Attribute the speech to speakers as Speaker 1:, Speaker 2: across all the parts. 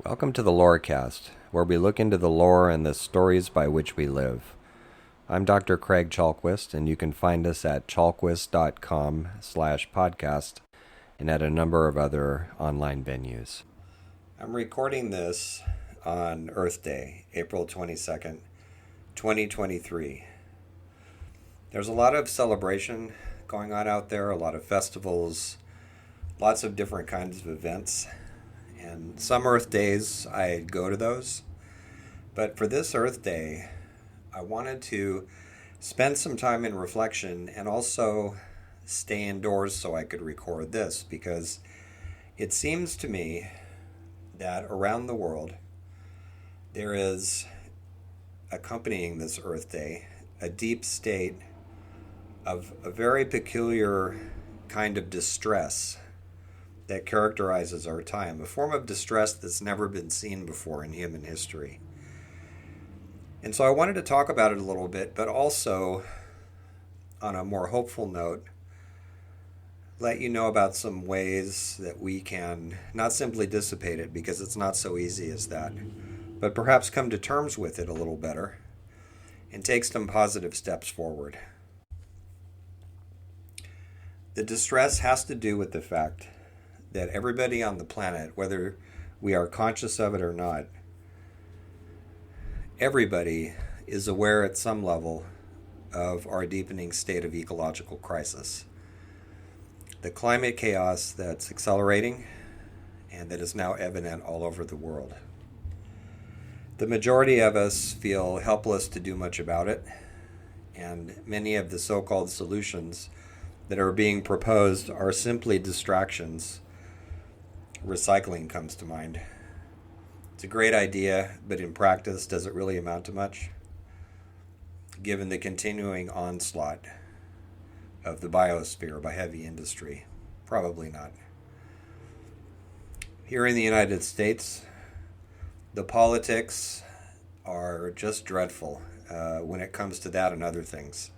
Speaker 1: Welcome to the Lorecast, where we look into the lore and the stories by which we live. I'm Dr. Craig Chalquist, and you can find us at chalquist.com/podcast and at a number of other online venues. I'm recording this on Earth Day, April 22nd, 2023. There's a lot of celebration going on out there, a lot of festivals, lots of different kinds of events. And some Earth Days, I go to those. But for this Earth Day, I wanted to spend some time in reflection and also stay indoors so I could record this, because it seems to me that around the world there is, accompanying this Earth Day, a deep state of a very peculiar kind of distress that characterizes our time, a form of distress that's never been seen before in human history. And so I wanted to talk about it a little bit, but also, on a more hopeful note, let you know about some ways that we can not simply dissipate it, because it's not so easy as that, but perhaps come to terms with it a little better and take some positive steps forward. The distress has to do with the fact that everybody on the planet, whether we are conscious of it or not, everybody is aware at some level of our deepening state of ecological crisis. The climate chaos that's accelerating and that is now evident all over the world. The majority of us feel helpless to do much about it, and many of the so-called solutions that are being proposed are simply distractions. Recycling comes to mind. It's a great idea, but in practice, does it really amount to much? Given the continuing onslaught of the biosphere by heavy industry, probably not. Here in the United States, the politics are just dreadful when it comes to that and other things.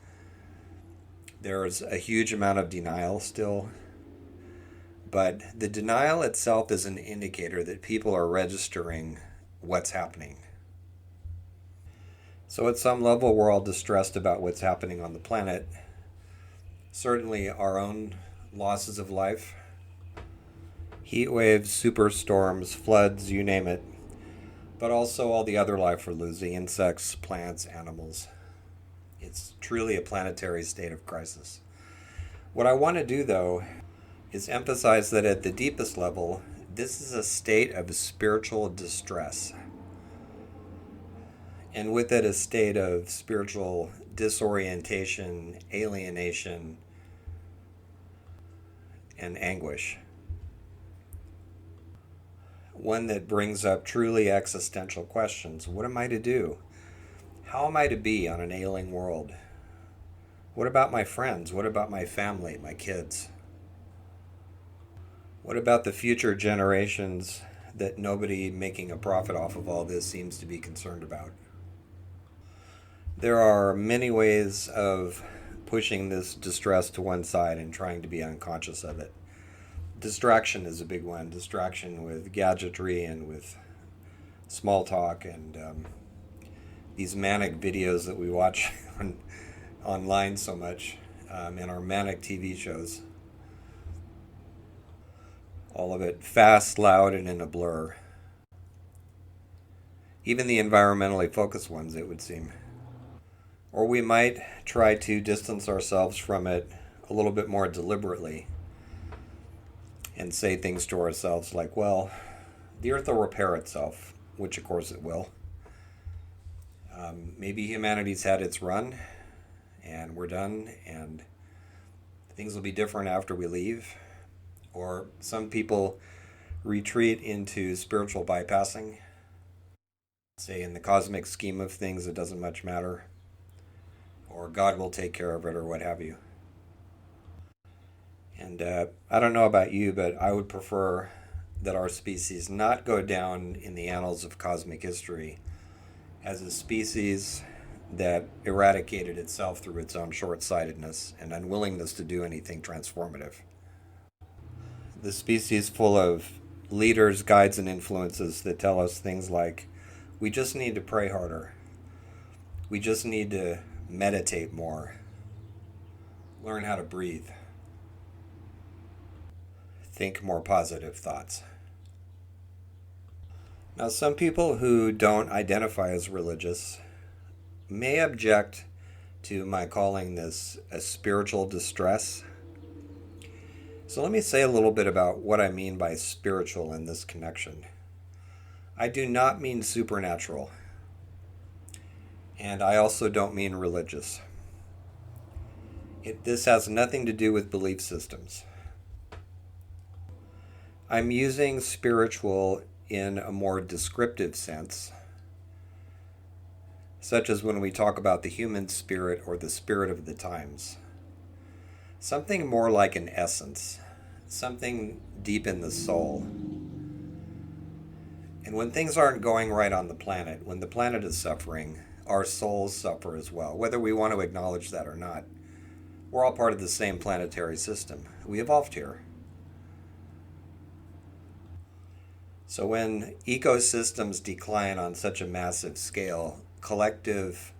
Speaker 1: There's a huge amount of denial still. But the denial itself is an indicator that people are registering what's happening. So at some level, we're all distressed about what's happening on the planet. Certainly our own losses of life, heat waves, superstorms, floods, you name it. But also all the other life we're losing, insects, plants, animals. It's truly a planetary state of crisis. What I want to do, though, is emphasize that at the deepest level, this is a state of spiritual distress. And with it, a state of spiritual disorientation, alienation, and anguish. One that brings up truly existential questions. What am I to do? How am I to be on an ailing world? What about my friends? What about my family, my kids? What about the future generations that nobody making a profit off of all this seems to be concerned about? There are many ways of pushing this distress to one side and trying to be unconscious of it. Distraction is a big one. Distraction with gadgetry and with small talk and these manic videos that we watch online so much, and our manic TV shows. All of it fast, loud, and in a blur. Even the environmentally focused ones, it would seem. Or we might try to distance ourselves from it a little bit more deliberately and say things to ourselves like, well, the earth will repair itself, which of course it will. Maybe humanity's had its run and we're done and things will be different after we leave. Or some people retreat into spiritual bypassing. Say in the cosmic scheme of things, it doesn't much matter. Or God will take care of it, or what have you. And I don't know about you, but I would prefer that our species not go down in the annals of cosmic history as a species that eradicated itself through its own short-sightedness and unwillingness to do anything transformative. The species full of leaders, guides, and influences that tell us things like, we just need to pray harder. We just need to meditate more. Learn how to breathe. Think more positive thoughts. Now, some people who don't identify as religious may object to my calling this a spiritual distress. So let me say a little bit about what I mean by spiritual in this connection. I do not mean supernatural, and I also don't mean religious. This has nothing to do with belief systems. I'm using spiritual in a more descriptive sense, such as when we talk about the human spirit or the spirit of the times. Something more like an essence, something deep in the soul. And when things aren't going right on the planet, when the planet is suffering, our souls suffer as well, whether we want to acknowledge that or not. We're all part of the same planetary system. We evolved here. So when ecosystems decline on such a massive scale, collective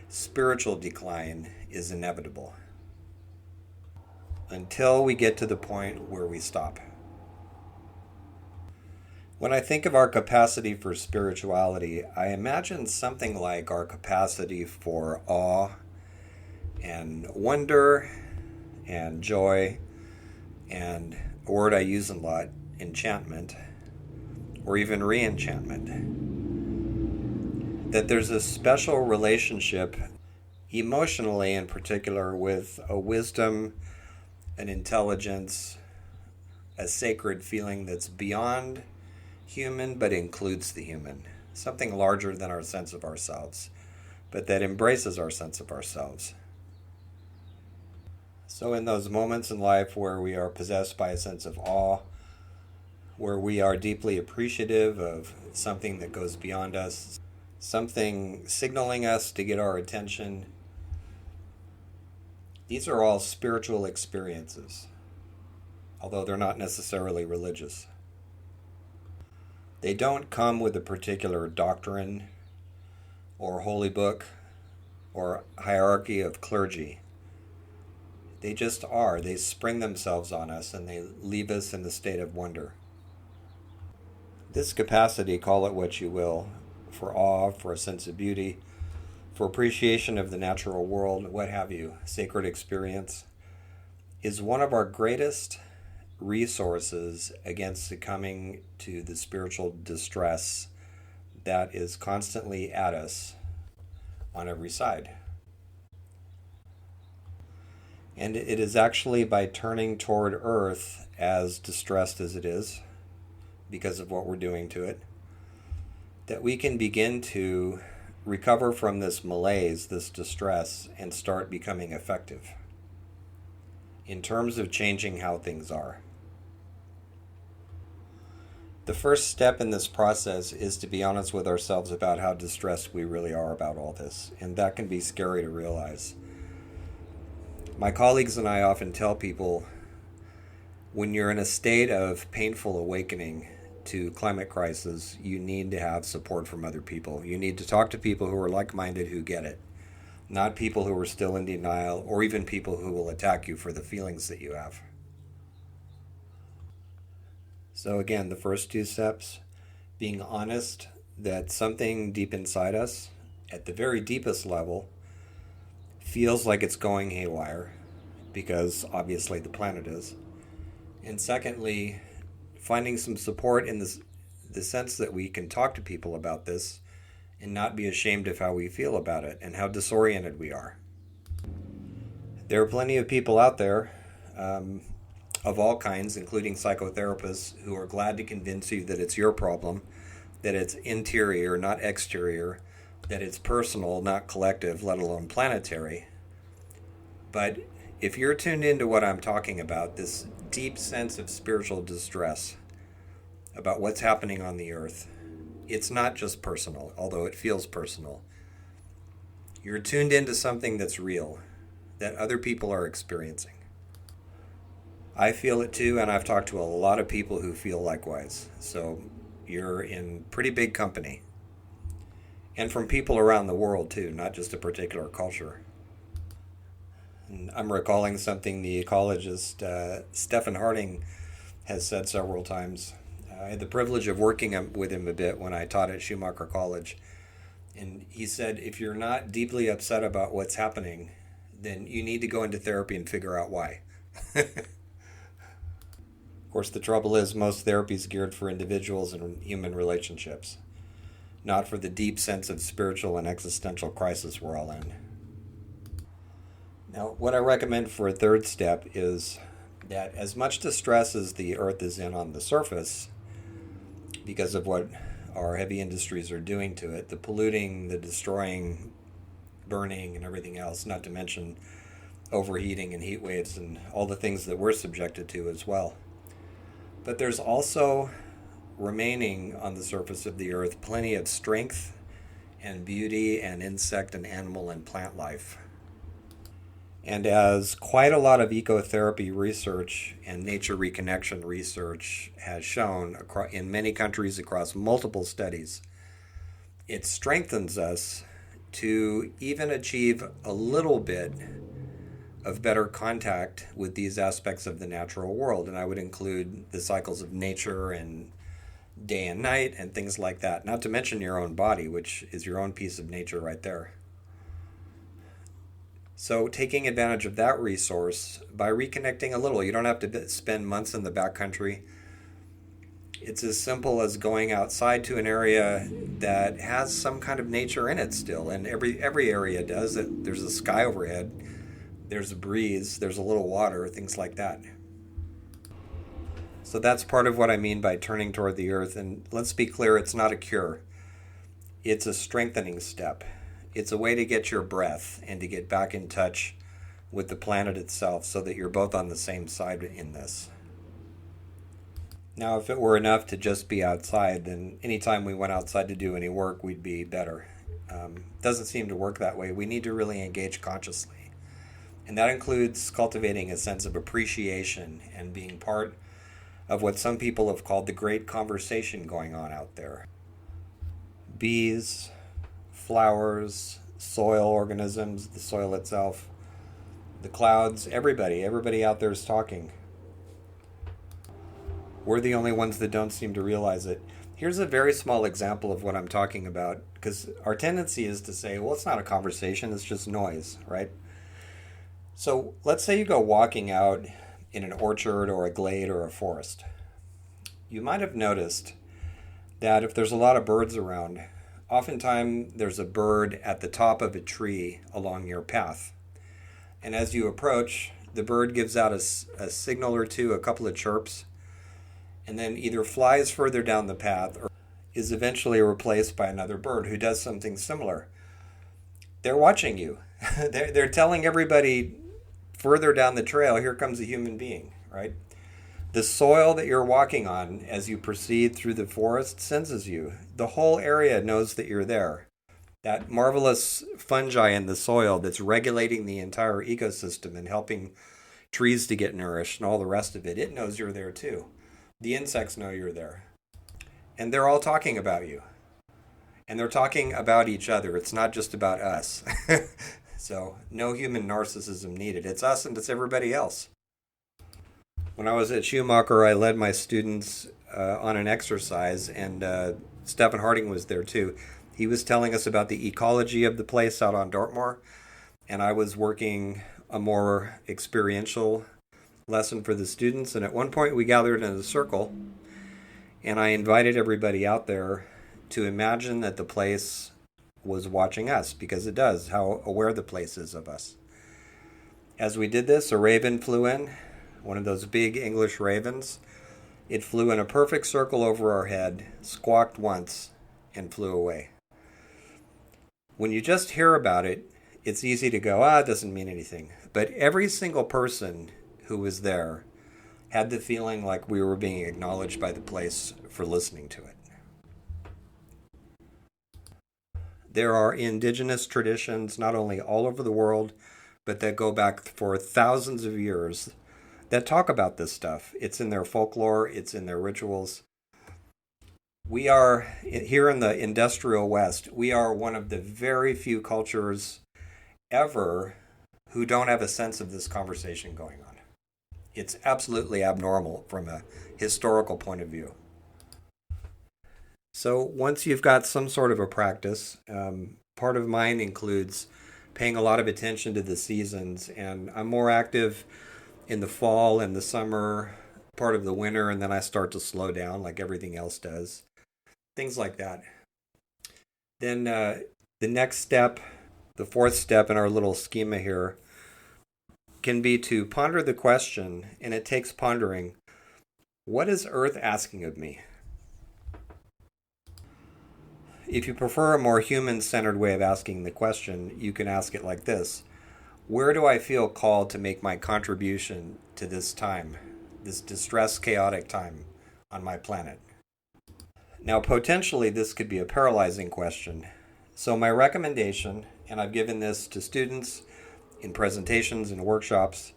Speaker 1: spiritual decline is inevitable until we get to the point where we stop. When I think of our capacity for spirituality, I imagine something like our capacity for awe and wonder and joy and a word I use a lot, enchantment, or even re-enchantment. That there's a special relationship, emotionally in particular, with a wisdom, an intelligence, a sacred feeling that's beyond human but includes the human. Something larger than our sense of ourselves, but that embraces our sense of ourselves. So in those moments in life where we are possessed by a sense of awe, where we are deeply appreciative of something that goes beyond us, something signaling us to get our attention, these are all spiritual experiences, although they're not necessarily religious. They don't come with a particular doctrine or holy book or hierarchy of clergy. They just are. They spring themselves on us and they leave us in the state of wonder. This capacity, call it what you will, for awe, for a sense of beauty, for appreciation of the natural world, what have you, sacred experience, is one of our greatest resources against succumbing to the spiritual distress that is constantly at us on every side. And it is actually by turning toward Earth, as distressed as it is, because of what we're doing to it, that we can begin to recover from this malaise, this distress, and start becoming effective in terms of changing how things are. The first step in this process is to be honest with ourselves about how distressed we really are about all this, and that can be scary to realize. My colleagues and I often tell people, when you're in a state of painful awakening to climate crisis, you need to have support from other people. You need to talk to people who are like-minded, who get it, not people who are still in denial, or even people who will attack you for the feelings that you have. So again, the first two steps, being honest that something deep inside us, at the very deepest level, feels like it's going haywire, because obviously the planet is. And secondly, finding some support in the sense that we can talk to people about this and not be ashamed of how we feel about it and how disoriented we are. There are plenty of people out there, of all kinds, including psychotherapists, who are glad to convince you that it's your problem, that it's interior, not exterior, that it's personal, not collective, let alone planetary. But if you're tuned into what I'm talking about, this deep sense of spiritual distress about what's happening on the earth, it's not just personal, although it feels personal. You're tuned into something that's real, that other people are experiencing. I feel it too, and I've talked to a lot of people who feel likewise. So you're in pretty big company. And from people around the world too, not just a particular culture. And I'm recalling something the ecologist Stephen Harding has said several times. I had the privilege of working with him a bit when I taught at Schumacher College. And he said, if you're not deeply upset about what's happening, then you need to go into therapy and figure out why. Of course, the trouble is most therapy is geared for individuals and human relationships, not for the deep sense of spiritual and existential crisis we're all in. Now, what I recommend for a third step is that as much distress as the earth is in on the surface, because of what our heavy industries are doing to it, the polluting, the destroying, burning, and everything else, not to mention overheating and heat waves and all the things that we're subjected to as well. But there's also remaining on the surface of the earth plenty of strength and beauty and insect and animal and plant life. And as quite a lot of ecotherapy research and nature reconnection research has shown in many countries across multiple studies, it strengthens us to even achieve a little bit of better contact with these aspects of the natural world. And I would include the cycles of nature and day and night and things like that, not to mention your own body, which is your own piece of nature right there. So taking advantage of that resource by reconnecting a little, you don't have to spend months in the backcountry. It's as simple as going outside to an area that has some kind of nature in it still, and every area does. There's a sky overhead, there's a breeze, there's a little water, things like that. So that's part of what I mean by turning toward the earth. And let's be clear, it's not a cure. It's a strengthening step. It's a way to get your breath and to get back in touch with the planet itself so that you're both on the same side in this. Now, if it were enough to just be outside, then anytime we went outside to do any work, we'd be better. Doesn't seem to work that way. We need to really engage consciously. And that includes cultivating a sense of appreciation and being part of what some people have called the great conversation going on out there. Bees, flowers, soil organisms, the soil itself, the clouds, everybody out there is talking. We're the only ones that don't seem to realize it. Here's a very small example of what I'm talking about, because our tendency is to say, well, it's not a conversation, it's just noise, right? So let's say you go walking out in an orchard or a glade or a forest. You might have noticed that if there's a lot of birds around, oftentimes there's a bird at the top of a tree along your path. And as you approach, the bird gives out a signal or two, a couple of chirps, and then either flies further down the path or is eventually replaced by another bird who does something similar. They're watching you. They're telling everybody further down the trail, here comes a human being, right? The soil that you're walking on as you proceed through the forest senses you. The whole area knows that you're there. That marvelous fungi in the soil that's regulating the entire ecosystem and helping trees to get nourished and all the rest of it, it knows you're there too. The insects know you're there. And they're all talking about you. And they're talking about each other. It's not just about us. So no human narcissism needed. It's us and it's everybody else. When I was at Schumacher, I led my students on an exercise, and Stephen Harding was there too. He was telling us about the ecology of the place out on Dartmoor, and I was working a more experiential lesson for the students. And at one point we gathered in a circle, and I invited everybody out there to imagine that the place was watching us, because it does, how aware the place is of us. As we did this, a raven flew in, one of those big English ravens. It flew in a perfect circle over our head, squawked once, and flew away. When you just hear about it, it's easy to go, it doesn't mean anything. But every single person who was there had the feeling like we were being acknowledged by the place for listening to it. There are indigenous traditions not only all over the world, but that go back for thousands of years that talk about this stuff. It's in their folklore, it's in their rituals. We are, here in the industrial West, we are one of the very few cultures ever who don't have a sense of this conversation going on. It's absolutely abnormal from a historical point of view. So once you've got some sort of a practice, part of mine includes paying a lot of attention to the seasons, and I'm more active in the fall and the summer, part of the winter, and then I start to slow down like everything else does. Things like that. Then the next step, the fourth step in our little schema here, can be to ponder the question, and it takes pondering. What is Earth asking of me? If you prefer a more human-centered way of asking the question, you can ask it like this. Where do I feel called to make my contribution to this time, this distressed, chaotic time on my planet? Now, potentially, this could be a paralyzing question. So my recommendation, and I've given this to students in presentations and workshops,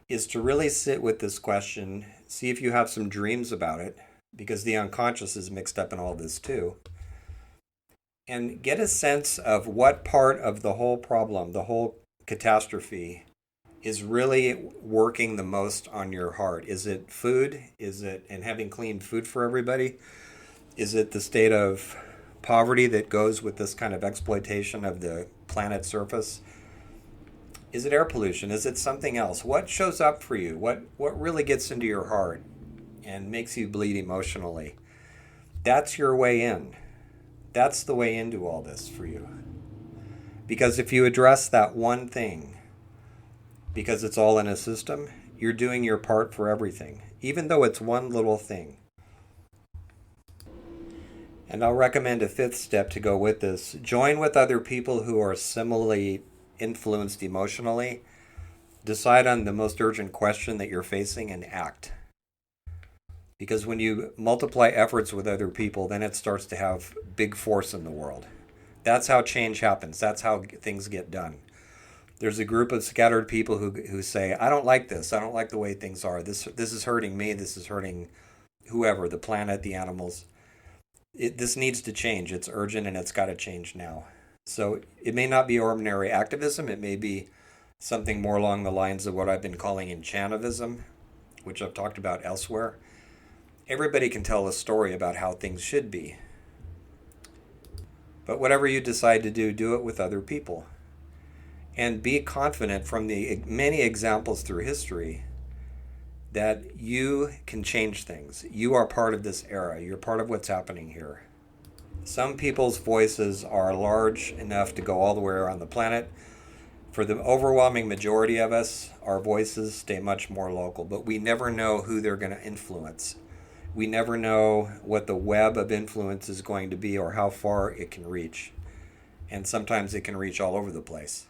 Speaker 1: is to really sit with this question, see if you have some dreams about it, because the unconscious is mixed up in all this too, and get a sense of what part of the whole problem, the whole catastrophe, is really working the most on your heart. Is it food? Is it, and having clean food for everybody? Is it the state of poverty that goes with this kind of exploitation of the planet's surface? Is it air pollution? Is it something else? What shows up for you? What really gets into your heart and makes you bleed emotionally? That's your way in. That's the way into all this for you. Because if you address that one thing, because it's all in a system, you're doing your part for everything, even though it's one little thing. And I'll recommend a fifth step to go with this. Join with other people who are similarly influenced emotionally. Decide on the most urgent question that you're facing and act. Because when you multiply efforts with other people, then it starts to have big force in the world. That's how change happens. That's how things get done. There's a group of scattered people who say, I don't like this. I don't like the way things are. This is hurting me. This is hurting whoever, the planet, the animals. This needs to change. It's urgent and it's got to change now. So it may not be ordinary activism. It may be something more along the lines of what I've been calling enchantivism, which I've talked about elsewhere. Everybody can tell a story about how things should be. But whatever you decide to do it with other people. And be confident from the many examples through history that you can change things. You are part of this era. You're part of what's happening here. Some people's voices are large enough to go all the way around the planet. For the overwhelming majority of us, our voices stay much more local, but we never know who they're going to influence. We never know what the web of influence is going to be or how far it can reach. And sometimes it can reach all over the place.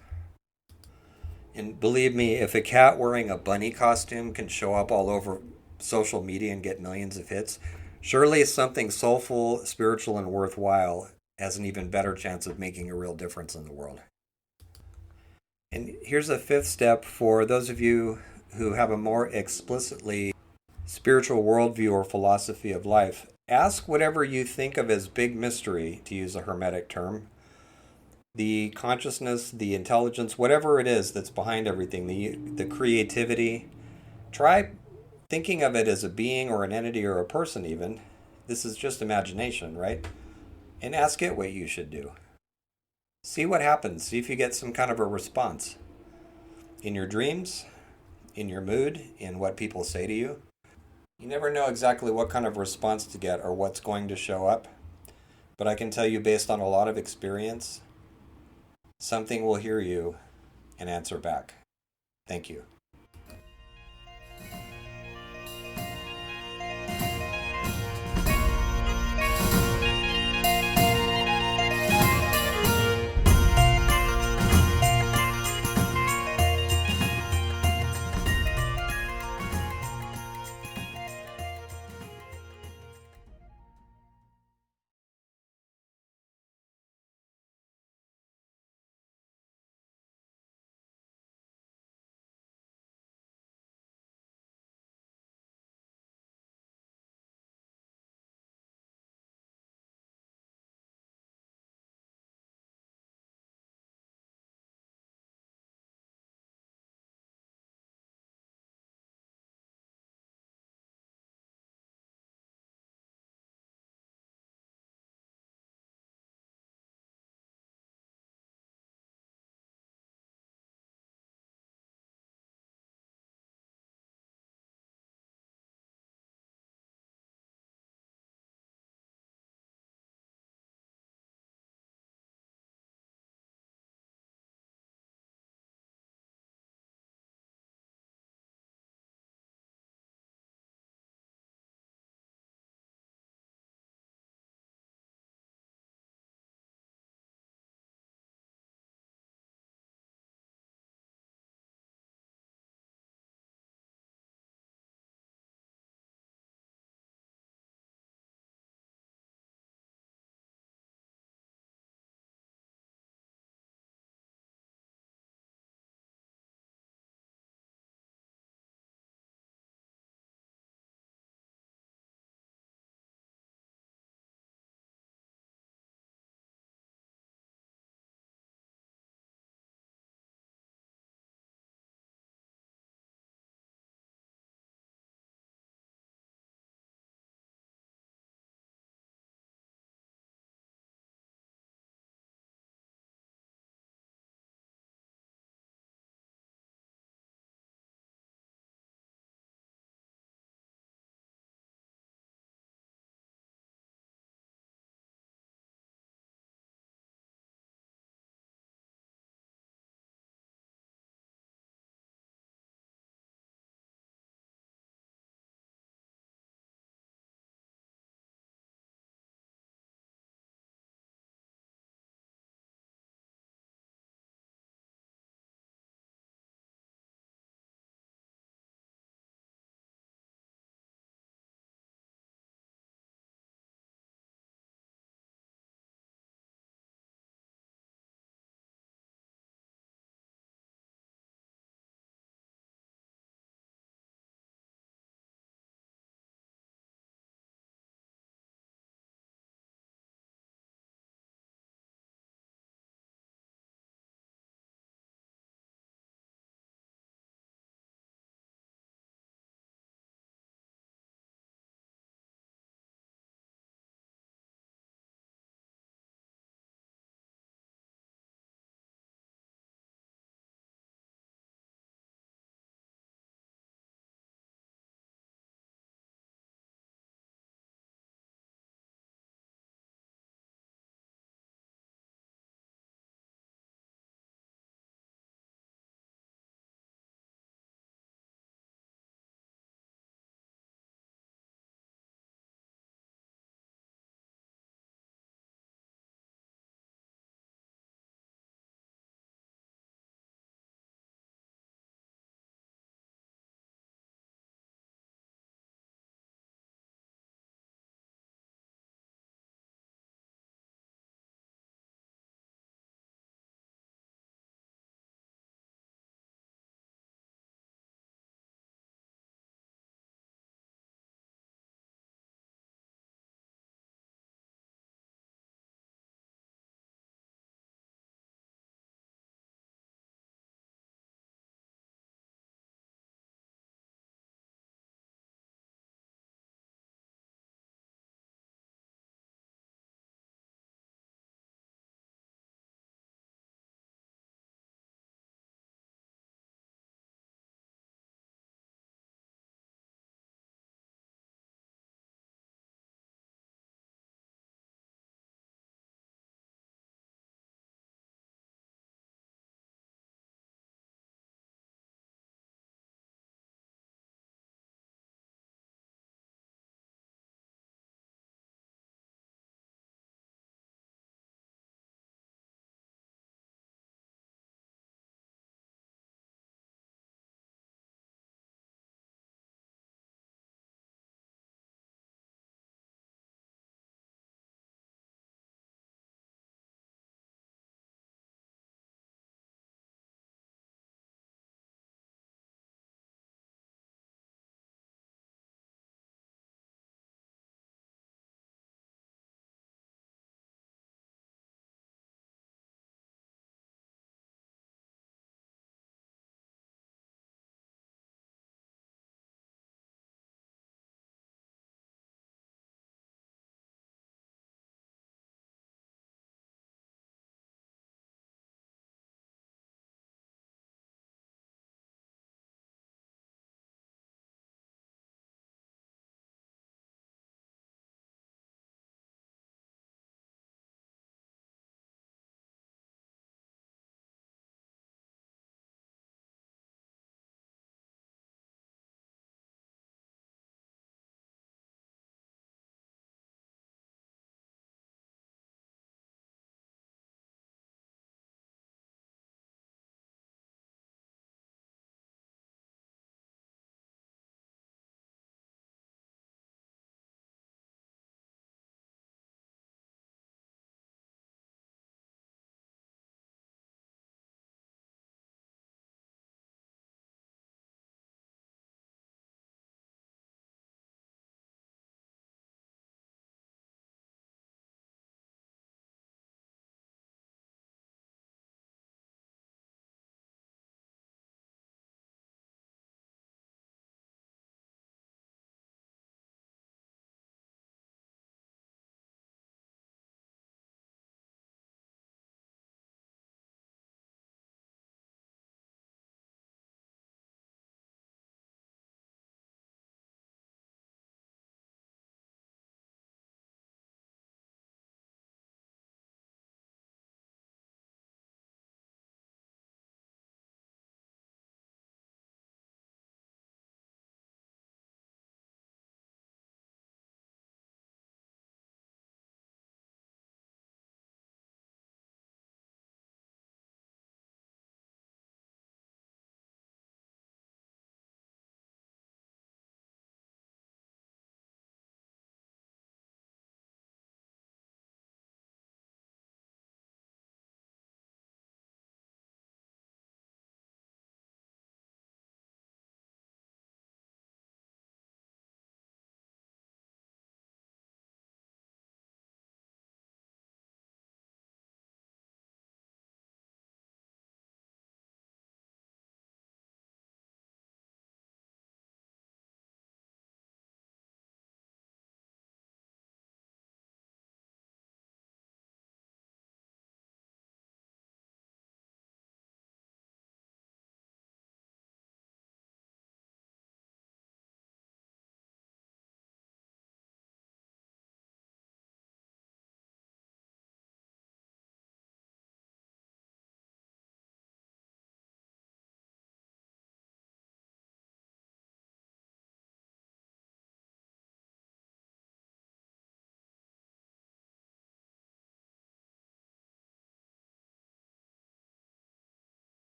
Speaker 1: And believe me, if a cat wearing a bunny costume can show up all over social media and get millions of hits, surely something soulful, spiritual, and worthwhile has an even better chance of making a real difference in the world. And here's a fifth step for those of you who have a more explicitly spiritual worldview or philosophy of life. Ask whatever you think of as big mystery, to use a Hermetic term. The consciousness, the intelligence, whatever it is that's behind everything, the creativity. Try thinking of it as a being or an entity or a person even. This is just imagination, right? And ask it what you should do. See what happens. See if you get some kind of a response. In your dreams, in your mood, in what people say to you. You never know exactly what kind of response to get or what's going to show up. But I can tell you based on a lot of experience, something will hear you and answer back. Thank you.